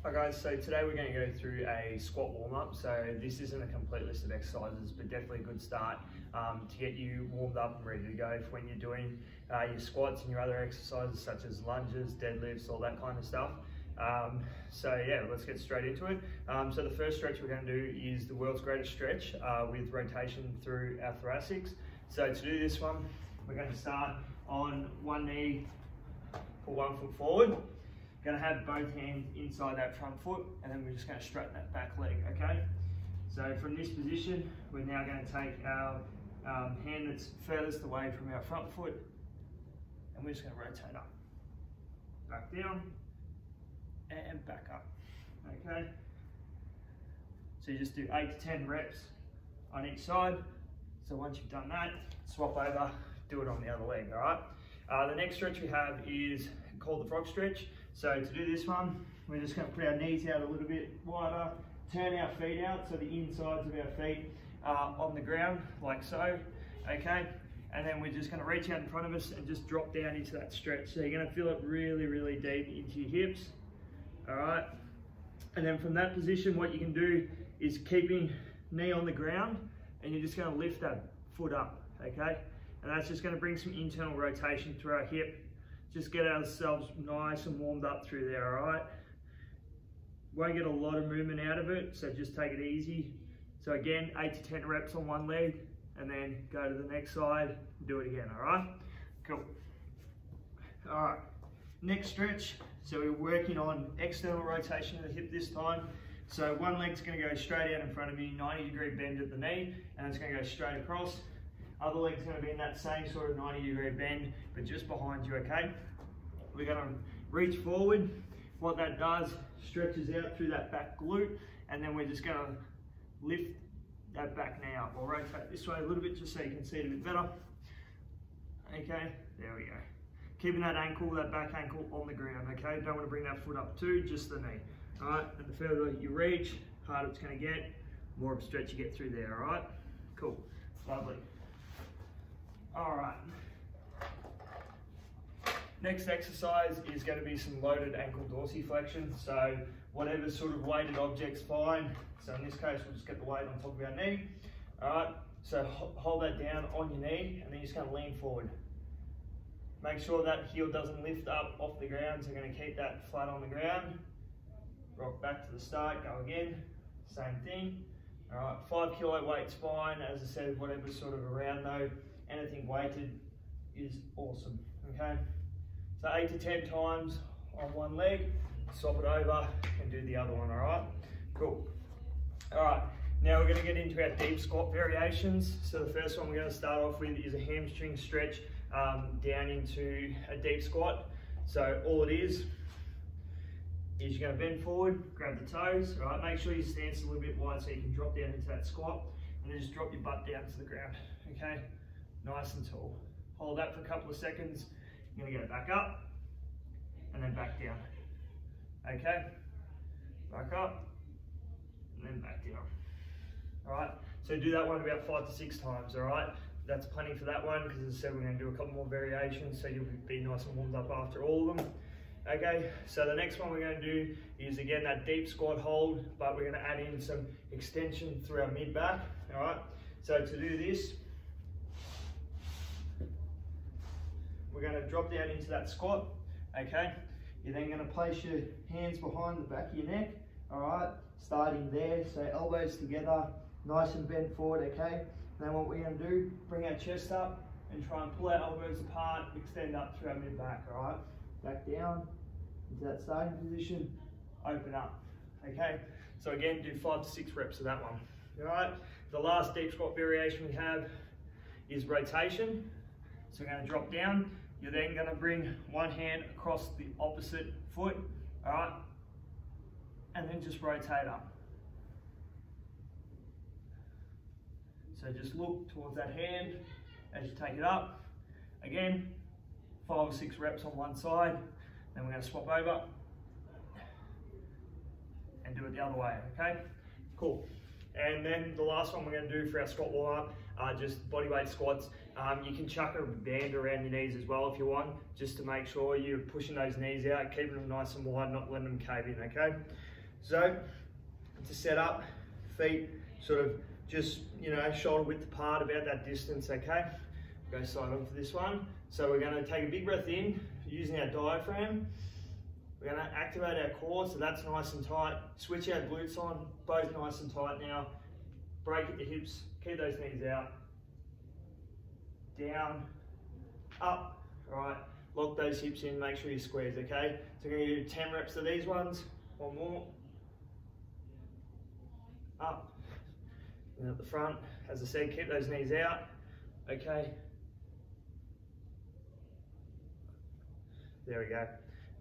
Hi guys, so today we're going to go through a squat warm-up. So this isn't a complete list of exercises, but definitely a good start to get you warmed up and ready to go for when you're doing your squats and your other exercises such as lunges, deadlifts, all that kind of stuff. So yeah, let's get straight into it. So the first stretch we're going to do is the world's greatest stretch with rotation through our thoracics. So to do this one, we're going to start on one knee, put 1 foot forward. Going to have both hands inside that front foot, and then we're just going to straighten that back leg, okay? So from this position, we're now going to take our hand that's furthest away from our front foot, and we're just going to rotate up, back down, and back up, okay? So you just do 8 to 10 reps on each side. So once you've done that, swap over, do it on the other leg, all right? The next stretch we have is called the frog stretch. So to do this one, we're just going to put our knees out a little bit wider, turn our feet out so the insides of our feet are on the ground like so, okay? And then we're just going to reach out in front of us and just drop down into that stretch. So you're going to feel it really, really deep into your hips, all right? And then from that position, what you can do is keeping knee on the ground, and you're just going to lift that foot up, okay? And that's just going to bring some internal rotation through our hip. Just get ourselves nice and warmed up through there, all right? Won't get a lot of movement out of it, so just take it easy. So again, 8 to 10 reps on one leg, and then go to the next side, do it again, all right? Cool. All right, next stretch. So we're working on external rotation of the hip this time. So one leg's gonna go straight out in front of me, 90-degree bend at the knee, and it's gonna go straight across. Other leg's going to be in that same sort of 90-degree bend, but just behind you, okay? We're going to reach forward. What that does, stretches out through that back glute, and then we're just going to lift that back knee up. We'll rotate this way a little bit just so you can see it a bit better. Okay, there we go. Keeping that ankle, that back ankle on the ground, okay? Don't want to bring that foot up too, just the knee. All right, and the further you reach, harder it's going to get, more of a stretch you get through there, all right? Cool, lovely. All right, next exercise is going to be some loaded ankle dorsiflexion. So whatever sort of weighted object's fine. So in this case, we'll just get the weight on top of our knee. All right, so hold that down on your knee, and then you're just going to lean forward. Make sure that heel doesn't lift up off the ground, so you're going to keep that flat on the ground. Rock back to the start, go again, same thing. All right, 5 kilo weight's fine. As I said, whatever's sort of around though. Anything weighted is awesome, okay? So 8 to 10 times on one leg, swap it over and do the other one, all right? Cool. All right, now we're gonna get into our deep squat variations. So the first one we're gonna start off with is a hamstring stretch down into a deep squat. So all it is you're gonna bend forward, grab the toes, all right? Make sure your stance is a little bit wide so you can drop down into that squat, and then just drop your butt down to the ground, okay? Nice and tall. Hold that for a couple of seconds. You're gonna go back up and then back down. Okay? Back up and then back down. All right? So do that one about 5 to 6 times, all right? That's plenty for that one because as I said, we're gonna do a couple more variations so you'll be nice and warmed up after all of them. Okay, so the next one we're going to do is again that deep squat hold, but we're going to add in some extension through our mid back, all right? So to do this, we're going to drop down into that squat, okay? You're then going to place your hands behind the back of your neck, all right? Starting there, so elbows together, nice and bent forward, okay? And then what we're going to do, bring our chest up and try and pull our elbows apart, extend up through our mid back, all right? Back down into that starting position, open up, okay? So again, do 5 to 6 reps of that one, all right? The last deep squat variation we have is rotation. So we're going to drop down. You're then going to bring one hand across the opposite foot, all right? And then just rotate up. So just look towards that hand as you take it up. Again, 5 or 6 reps on one side. Then we're going to swap over and do it the other way, okay? Cool. And then the last one we're going to do for our squat warm-up are just bodyweight squats You can chuck a band around your knees as well if you want, just to make sure you're pushing those knees out, keeping them nice and wide, not letting them cave in, okay? So, to set up, feet sort of just, shoulder width apart, about that distance, okay? Go side on for this one. So we're gonna take a big breath in, using our diaphragm. We're gonna activate our core, so that's nice and tight. Switch our glutes on, both nice and tight now. Break at the hips, keep those knees out. Down, up, all right. Lock those hips in, make sure you squeeze, okay? So we're gonna do 10 reps of these ones. One more. Up, and at the front. As I said, keep those knees out, okay? There we go.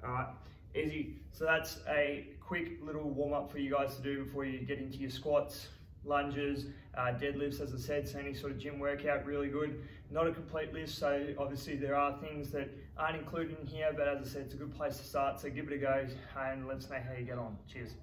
All right, easy. So that's a quick little warm up for you guys to do before you get into your squats, lunges, deadlifts, as I said, so any sort of gym workout, really good. Not a complete list, so obviously there are things that aren't included in here, but as I said, it's a good place to start, so give it a go and let us know how you get on. Cheers.